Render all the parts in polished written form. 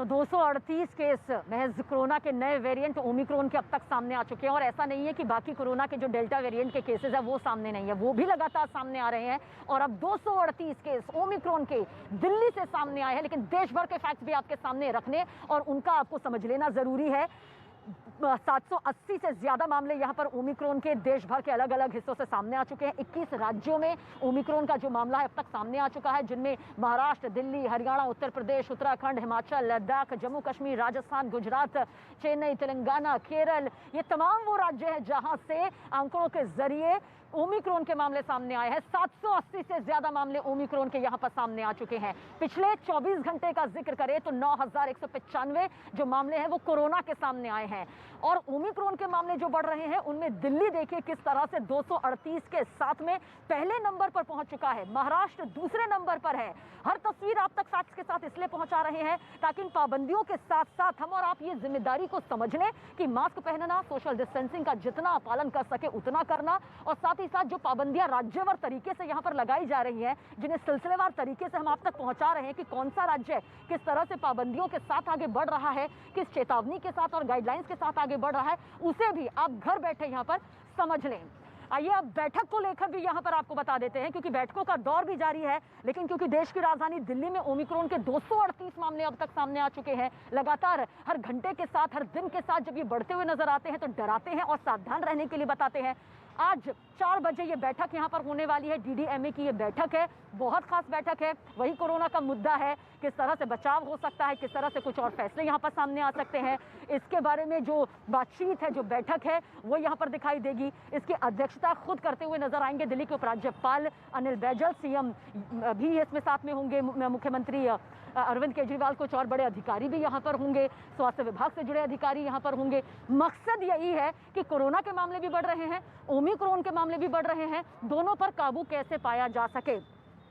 तो 238 केस महज कोरोना के नए वेरिएंट ओमिक्रॉन के अब तक सामने आ चुके हैं। और ऐसा नहीं है कि बाकी कोरोना के जो डेल्टा वेरिएंट के केसेस है वो सामने नहीं है, वो भी लगातार सामने आ रहे हैं। और अब 238 केस ओमिक्रॉन के दिल्ली से सामने आए हैं। लेकिन देश भर के फैक्ट्स भी आपके सामने रखने और उनका आपको समझ लेना जरूरी है। 780 से ज्यादा मामले यहां पर ओमिक्रॉन के देश भर के अलग अलग हिस्सों से सामने आ चुके हैं। 21 राज्यों में ओमिक्रॉन का जो मामला है अब तक सामने आ चुका है, जिनमें महाराष्ट्र, दिल्ली, हरियाणा, उत्तर प्रदेश, उत्तराखंड, हिमाचल, लद्दाख, जम्मू कश्मीर, राजस्थान, गुजरात, चेन्नई, तेलंगाना, केरल, ये तमाम वो राज्य हैं जहां से आंकड़ों के जरिए ओमिक्रॉन के मामले सामने आए हैं। 780 से ज्यादा मामले ओमिक्रॉन के यहां पर सामने आ चुके हैं। पिछले 24 घंटे का जिक्र करें तो 9195 जो मामले हैं वो कोरोना के सामने आए हैं। और ओमिक्रॉन के मामले जो बढ़ रहे हैं उनमें दिल्ली देखिए किस तरह से 238 के साथ में पहले नंबर पर पहुंच चुका है। महाराष्ट्र दूसरे नंबर पर है। हर तस्वीर आप तक फैक्ट्स के साथ इसलिए पहुंचा रहे हैं ताकि इन पाबंदियों के साथ साथ हम और आप ये जिम्मेदारी को समझ लें कि मास्क पहनना, सोशल डिस्टेंसिंग का जितना पालन कर सके उतना करना, और साथ ही साथ जो पाबंदियां राज्यवार तरीके से यहां पर लगाई जा रही हैं, जिन्हें सिलसिलेवार तरीके से हम आप तक पहुंचा रहे हैं कि कौन सा राज्य किस तरह से पाबंदियों के साथ आगे बढ़ रहा है, किस चेतावनी के साथ और गाइडलाइंस के साथ आगे बढ़ रहा है, उसे भी आप घर बैठे यहां पर समझ लें। आइए अब बैठक को लेकर भी यहां पर आपको बता देते हैं, क्योंकि बैठकों का दौर भी जारी है। लेकिन क्योंकि देश की राजधानी दिल्ली में ओमिक्रॉन के 238 मामले अब तक सामने आ चुके हैं, लगातार हर घंटे के साथ, हर दिन के साथ जब ये बढ़ते हुए नजर आते हैं तो डराते हैं और सावधान रहने के लिए बताते हैं। आज 4 बजे ये बैठक यहां पर होने वाली है। डीडीएमए की ये बैठक है, बहुत खास बैठक है। वही कोरोना का मुद्दा है, किस तरह से बचाव हो सकता है, किस तरह से कुछ और फैसले यहां पर सामने आ सकते हैं, इसके बारे में जो बातचीत है, जो बैठक है वो यहां पर दिखाई देगी। इसकी अध्यक्षता खुद करते हुए नजर आएंगे दिल्ली के उपराज्यपाल अनिल बैजल। सीएम भी इसमें साथ में होंगे, मुख्यमंत्री अरविंद केजरीवाल, कुछ और बड़े अधिकारी भी यहां पर होंगे, स्वास्थ्य विभाग से जुड़े अधिकारी यहां पर होंगे। मकसद यही है कि कोरोना के मामले भी बढ़ रहे हैं, ओमिक्रॉन के मामले भी बढ़ रहे हैं, दोनों पर काबू कैसे पाया जा सके।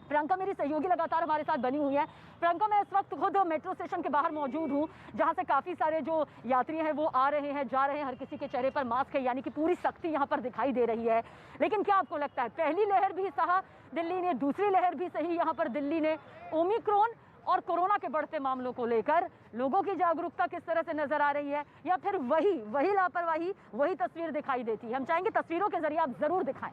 प्रियंका मेरी सहयोगी लगातार हमारे साथ बनी हुई है। प्रियंका, मैं इस वक्त खुद मेट्रो स्टेशन के बाहर मौजूद हूं, जहां से काफी सारे जो यात्री हैं वो आ रहे हैं, जा रहे हैं। हर किसी के चेहरे पर मास्क है, यानी कि पूरी सख्ती यहां पर दिखाई दे रही है। लेकिन क्या आपको लगता है, पहली लहर भी सहा दिल्ली ने, दूसरी लहर भी सही यहां पर दिल्ली ने, ओमिक्रॉन और कोरोना के बढ़ते मामलों को लेकर लोगों की जागरूकता किस तरह से नजर आ रही है, या फिर वही लापरवाही, वही तस्वीर दिखाई देती है? हम चाहेंगे तस्वीरों के जरिए आप जरूर दिखाएं।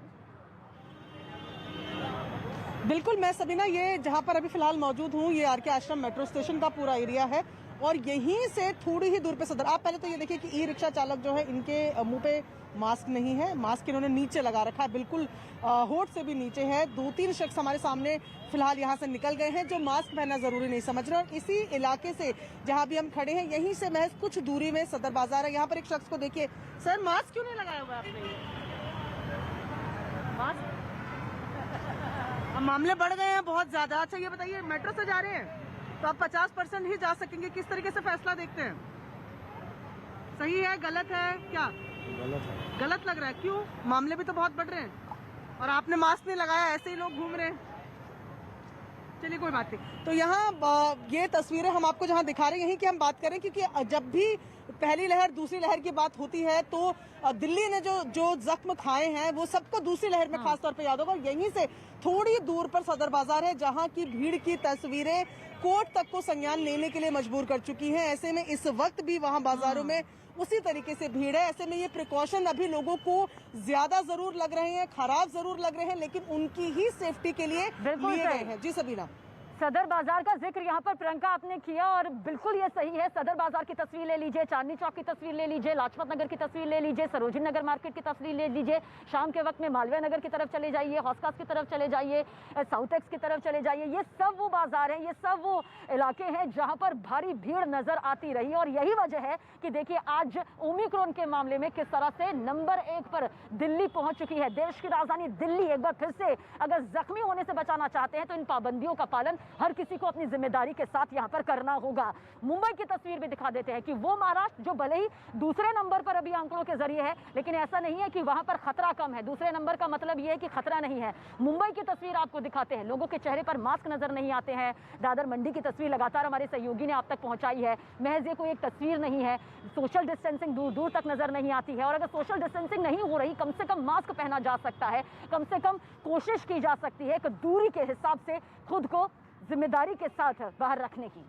बिल्कुल, मैं सबीना ये जहां पर अभी फिलहाल मौजूद हूँ, ये आरके आश्रम मेट्रो स्टेशन का पूरा एरिया है और यहीं से थोड़ी ही दूर पे सदर। आप पहले तो ये देखिए कि ई रिक्शा चालक जो है इनके मुंह पे मास्क नहीं है, मास्क इन्होंने नीचे लगा रखा है, बिल्कुल होठ से भी नीचे है। 2-3 शख्स हमारे सामने फिलहाल यहाँ से निकल गए हैं जो मास्क पहनना जरूरी नहीं समझ रहे। और इसी इलाके से जहाँ भी हम खड़े हैं, यहीं से महज कुछ दूरी में सदर बाजार है। यहाँ पर एक शख्स को देखिए, सर मास्क क्यों नहीं लगाया हुआ आपने? मास्क मामले बढ़ गए हैं बहुत ज्यादा। अच्छा ये बताइए, मेट्रो से जा रहे हैं तो आप 50% ही जा सकेंगे, किस तरीके से फैसला देखते हैं? सही है, गलत है? क्या गलत है? गलत लग रहा है, क्यों? मामले भी तो बहुत बढ़ रहे हैं और आपने मास्क नहीं लगाया, ऐसे ही लोग घूम रहे हैं। चलिए कोई बात नहीं। तो यहाँ ये तस्वीरें हम आपको जहाँ दिखा रहे हैं, यहीं की हम बात करें, क्योंकि जब भी पहली लहर दूसरी लहर की बात होती है तो दिल्ली ने जो जख्म खाए हैं वो सबको दूसरी लहर में खासतौर पे याद होगा। यहीं से थोड़ी दूर पर सदर बाजार है, जहां की भीड़ की तस्वीरें कोर्ट तक को संज्ञान लेने के लिए मजबूर कर चुकी हैं। ऐसे में इस वक्त भी वहां बाजारों में उसी तरीके से भीड़ है। ऐसे में ये प्रिकॉशन अभी लोगों को ज्यादा जरूर लग रहे हैं, खराब जरूर लग रहे हैं, लेकिन उनकी ही सेफ्टी के लिए लिए गए हैं। जी सबीना। सदर बाजार का जिक्र यहाँ पर प्रियंका आपने किया और बिल्कुल ये सही है। सदर बाजार की तस्वीर ले लीजिए, चांदनी चौक की तस्वीर ले लीजिए, लाजपत नगर की तस्वीर ले लीजिए, सरोजिनी नगर मार्केट की तस्वीर ले लीजिए, शाम के वक्त में मालवीय नगर की तरफ चले जाइए, हौसखास की तरफ चले जाइए, साउथ एक्स की तरफ चले जाइए। ये सब वो बाजार हैं, ये सब वो इलाके हैं जहाँ पर भारी भीड़ नजर आती रही। और यही वजह है कि देखिए आज ओमिक्रॉन के मामले में किस तरह से नंबर 1 पर दिल्ली पहुंच चुकी है। देश की राजधानी दिल्ली एक बार फिर से अगर जख्मी होने से बचाना चाहते हैं तो इन पाबंदियों का पालन हर किसी को अपनी जिम्मेदारी के साथ यहां पर करना होगा। मुंबई की तस्वीर भी दिखा देते हैं कि वो महाराष्ट्र जो भले ही दूसरे नंबर पर अभी आंकड़ों के जरिए है, लेकिन ऐसा नहीं है कि वहां पर खतरा कम है। दूसरे नंबर का मतलब यह है कि खतरा नहीं है। मुंबई की तस्वीर आपको दिखाते हैं, लोगों के चेहरे पर मास्क नजर नहीं आते हैं। दादर मंडी की तस्वीर लगातार हमारे सहयोगी ने आप तक पहुंचाई है। महज ये कोई एक तस्वीर नहीं है, सोशल डिस्टेंसिंग दूर दूर तक नजर नहीं आती है। और अगर सोशल डिस्टेंसिंग नहीं हो रही, कम से कम मास्क पहना जा सकता है, कम से कम कोशिश की जा सकती है कि दूरी के हिसाब से खुद को जिम्मेदारी के साथ बाहर रखने की।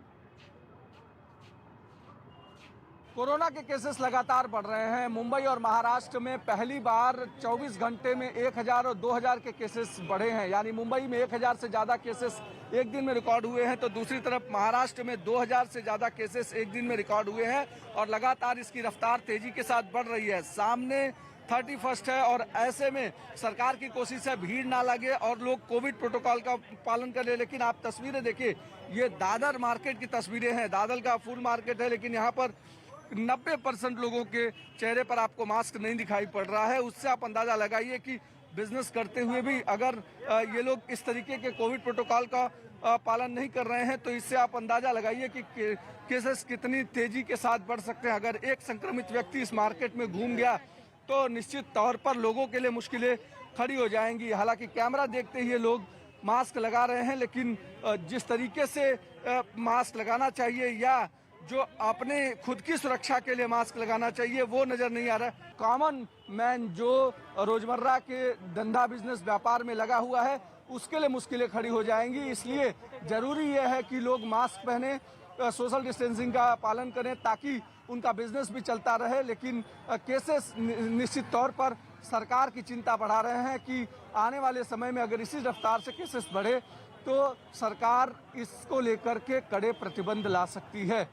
कोरोना के केसेस लगातार बढ़ रहे हैं। मुंबई और महाराष्ट्र में पहली बार 24 घंटे में 1000 और 2000 के केसेस बढ़े हैं। यानी मुंबई में 1000 से ज़्यादा केसेस एक दिन में रिकॉर्ड हुए हैं, तो दूसरी तरफ महाराष्ट्र में 2000 से ज़्यादा केसेस एक दिन में रिकॉर्ड हुए हैं और लगातार इसकी रफ्तार तेजी के साथ बढ़ रही है। सामने 31 है और ऐसे में सरकार की कोशिश है भीड़ ना लगे और लोग कोविड प्रोटोकॉल का पालन करें। लेकिन आप तस्वीरें देखिए, ये दादर मार्केट की तस्वीरें हैं। दादर का फुल मार्केट है, लेकिन यहाँ पर 90% लोगों के चेहरे पर आपको मास्क नहीं दिखाई पड़ रहा है। उससे आप अंदाजा लगाइए कि बिजनेस करते हुए भी अगर ये लोग इस तरीके के कोविड प्रोटोकॉल का पालन नहीं कर रहे हैं, तो इससे आप अंदाजा लगाइए कि केसेस कितनी तेजी के साथ बढ़ सकते हैं। अगर एक संक्रमित व्यक्ति इस मार्केट में घूम गया तो निश्चित तौर पर लोगों के लिए मुश्किलें खड़ी हो जाएंगी। हालांकि कैमरा देखते ही लोग मास्क लगा रहे हैं, लेकिन जिस तरीके से मास्क लगाना चाहिए या जो अपने खुद की सुरक्षा के लिए मास्क लगाना चाहिए वो नजर नहीं आ रहा है। कॉमन मैन जो रोजमर्रा के धंधा बिजनेस व्यापार में लगा हुआ है उसके लिए मुश्किलें खड़ी हो जाएंगी। इसलिए जरूरी यह है कि लोग मास्क पहने, सोशल डिस्टेंसिंग का पालन करें ताकि उनका बिजनेस भी चलता रहे। लेकिन केसेस निश्चित तौर पर सरकार की चिंता बढ़ा रहे हैं कि आने वाले समय में अगर इसी रफ्तार से केसेस बढ़े तो सरकार इसको लेकर के कड़े प्रतिबंध ला सकती है।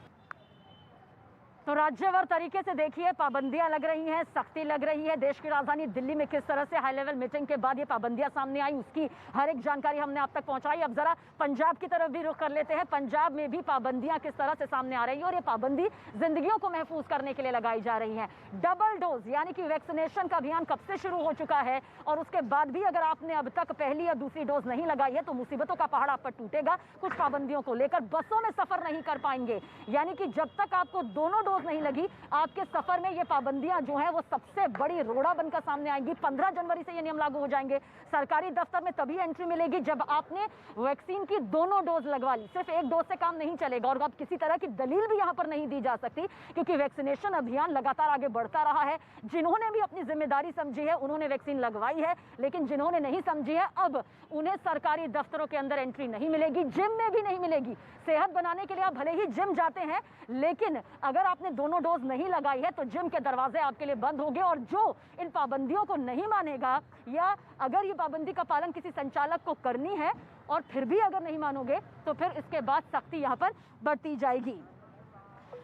तो राज्यवार तरीके से देखिए पाबंदियां लग रही हैं, सख्ती लग रही है। देश की राजधानी दिल्ली में किस तरह से हाई लेवल मीटिंग के बाद ये पाबंदियां सामने आई, उसकी हर एक जानकारी हमने आप तक पहुंचाई। अब जरा पंजाब की तरफ भी रुख कर लेते हैं। पंजाब में भी पाबंदियां किस तरह से सामने आ रही है और ये पाबंदी जिंदगियों को महफूज करने के लिए लगाई जा रही है। डबल डोज यानी कि वैक्सीनेशन का अभियान कब से शुरू हो चुका है और उसके बाद भी अगर आपने अब तक पहली या दूसरी डोज नहीं लगाई है तो मुसीबतों का पहाड़ आप पर टूटेगा। कुछ पाबंदियों को लेकर बसों में सफर नहीं कर पाएंगे, यानी कि जब तक आपको दोनों डोज नहीं लगी आपके सफर में ये पाबंदियां जो है वो सबसे बड़ी रोड़ा बनकर सामने आएंगी। 15 जनवरी से ये नियम लागू हो जाएंगे। सरकारी दफ्तर में तभी एंट्री मिलेगी जब आपने वैक्सीन की दोनों डोज लगवा ली। सिर्फ एक डोज से काम नहीं चलेगा और अब किसी तरह की दलील भी यहां पर नहीं दी जा सकती, क्योंकि वैक्सीनेशन अभियान लगातार आगे बढ़ता रहा है। जिन्होंने भी अपनी जिम्मेदारी समझी है उन्होंने वैक्सीन लगवाई है, लेकिन जिन्होंने नहीं समझी है अब उन्हें सरकारी दफ्तरों के अंदर एंट्री नहीं मिलेगी, जिम में भी नहीं मिलेगी। सेहत बनाने के लिए आप भले ही जिम जाते हैं, लेकिन अगर आपने दोनों डोज नहीं लगाई है तो जिम के दरवाजे आपके लिए बंद होंगे। और जो इन पाबंदियों को नहीं मानेगा या अगर ये पाबंदी का पालन किसी संचालक को करनी है और फिर भी अगर नहीं मानोगे तो फिर इसके बाद सख्ती यहाँ पर बढ़ती जाएगी।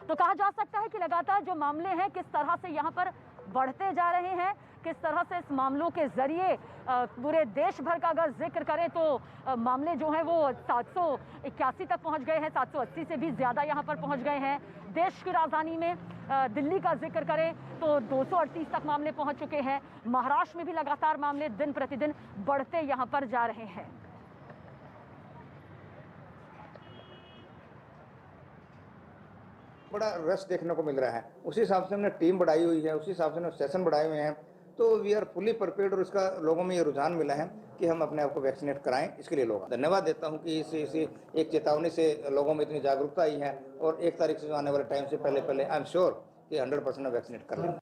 तो कहा जा सकता है कि लगातार जो मामले हैं किस तरह से यहाँ पर बढ़ते जा रहे हैं, किस तरह से इस मामलों के जरिए पूरे देश भर का अगर जिक्र करें तो मामले जो हैं वो 781 तक पहुंच गए हैं, 780 से भी ज़्यादा यहाँ पर पहुंच गए हैं। देश की राजधानी में दिल्ली का जिक्र करें तो 238 तक मामले पहुंच चुके हैं। महाराष्ट्र में भी लगातार मामले दिन प्रतिदिन बढ़ते यहाँ पर जा रहे हैं। बड़ा रश देखने को मिल रहा है। उसी हिसाब से हमने टीम बढ़ाई हुई है, उसी हिसाब से हमने सेशन बढ़ाए हुए हैं। तो वी आर फुली प्रिपेयर्ड और इसका लोगों में ये रुझान मिला है कि हम अपने आप को वैक्सीनेट कराएं। इसके लिए लोग धन्यवाद देता हूं कि इस एक चेतावनी से लोगों में इतनी जागरूकता आई है और 1 तारीख से जो आने वाले टाइम से पहले आई एम श्योर कि 100% वैक्सीनेट कर लें।